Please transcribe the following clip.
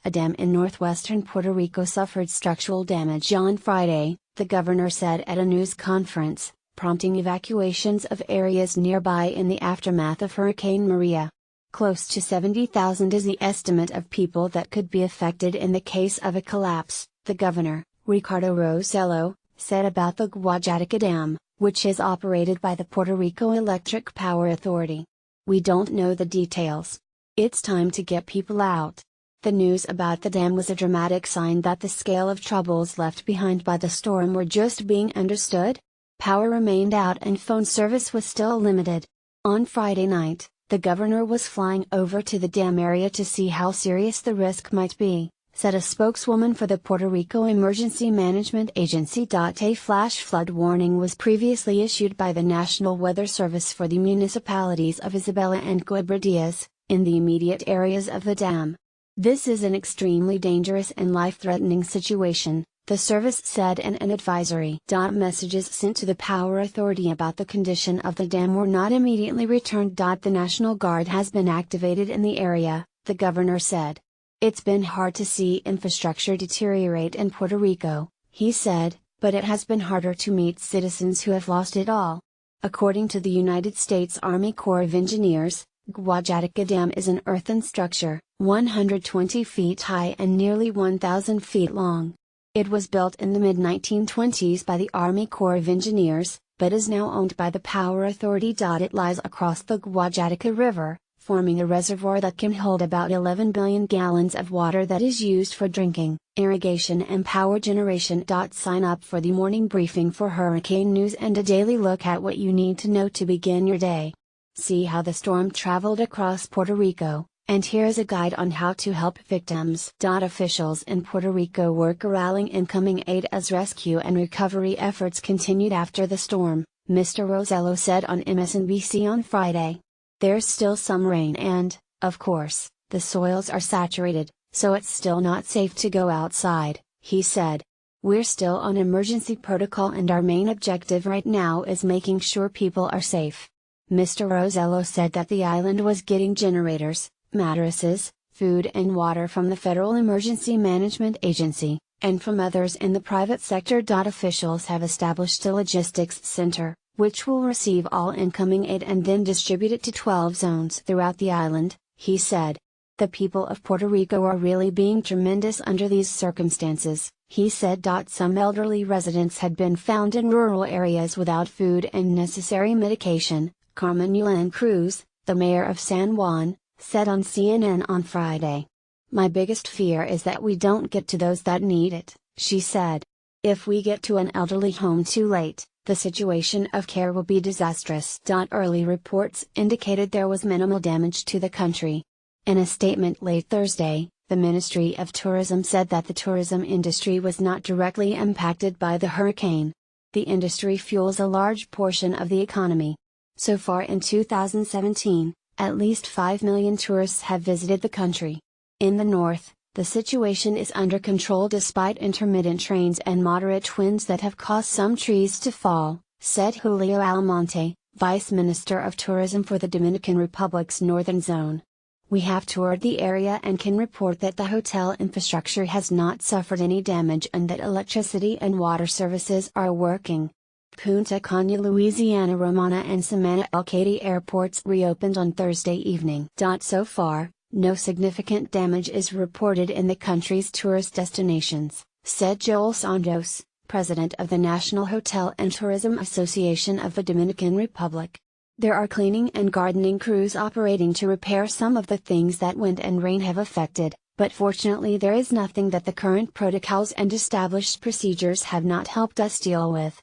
a dam in northwestern Puerto Rico suffered structural damage on Friday, the governor said at a news conference, prompting evacuations of areas nearby in the aftermath of Hurricane Maria. Close to 70,000 is the estimate of people that could be affected in the case of a collapse, the governor, Ricardo Rossello, said about the Guajataca Dam, which is operated by the Puerto Rico Electric Power Authority. "We don't know the details. It's time to get people out." The news about the dam was a dramatic sign that the scale of troubles left behind by the storm were just being understood. Power remained out and phone service was still limited. On Friday night, the governor was flying over to the dam area to see how serious the risk might be, said a spokeswoman for the Puerto Rico Emergency Management Agency. A flash flood warning was previously issued by the National Weather Service for the municipalities of Isabela and Quebradillas, in the immediate areas of the dam. "This is an extremely dangerous and life-threatening situation," the service said in an advisory. Messages sent to the Power Authority about the condition of the dam were not immediately returned. The National Guard has been activated in the area, the governor said. "It's been hard to see infrastructure deteriorate in Puerto Rico," he said, "but it has been harder to meet citizens who have lost it all." According to the United States Army Corps of Engineers, Guajataca Dam is an earthen structure, 120 feet high and nearly 1,000 feet long. It was built in the mid-1920s by the Army Corps of Engineers, but is now owned by the Power Authority. It lies across the Guajataca River, forming a reservoir that can hold about 11 billion gallons of water that is used for drinking, irrigation and power generation. Sign up for the morning briefing for hurricane news and a daily look at what you need to know to begin your day. See how the storm traveled across Puerto Rico, and here is a guide on how to help victims. Officials in Puerto Rico were corralling incoming aid as rescue and recovery efforts continued after the storm, Mr. Rossello said on MSNBC on Friday. "There's still some rain and, of course, the soils are saturated, so it's still not safe to go outside," he said. "We're still on emergency protocol and our main objective right now is making sure people are safe." Mr. Rossello said that the island was getting generators, mattresses, food and water from the Federal Emergency Management Agency, and from others in the private sector. Officials have established a logistics center, which will receive all incoming aid and then distribute it to 12 zones throughout the island, he said. "The people of Puerto Rico are really being tremendous under these circumstances," he said. Some elderly residents had been found in rural areas without food and necessary medication, Carmen Yulín Cruz, the mayor of San Juan, said on CNN on Friday. "My biggest fear is that we don't get to those that need it," she said. "If we get to an elderly home too late, the situation of care will be disastrous." Early reports indicated there was minimal damage to the country. In a statement late Thursday, the Ministry of Tourism said that the tourism industry was not directly impacted by the hurricane. The industry fuels a large portion of the economy. So far in 2017, at least 5 million tourists have visited the country. In the north, the situation is under control despite intermittent rains and moderate winds that have caused some trees to fall, said Julio Almonte, Vice Minister of Tourism for the Dominican Republic's northern zone. "We have toured the area and can report that the hotel infrastructure has not suffered any damage and that electricity and water services are working." Punta Cana, Louisiana Romana and Samana El Katy airports reopened on Thursday evening. So far, no significant damage is reported in the country's tourist destinations, said Joel Santos, president of the National Hotel and Tourism Association of the Dominican Republic. "There are cleaning and gardening crews operating to repair some of the things that wind and rain have affected, but fortunately there is nothing that the current protocols and established procedures have not helped us deal with,"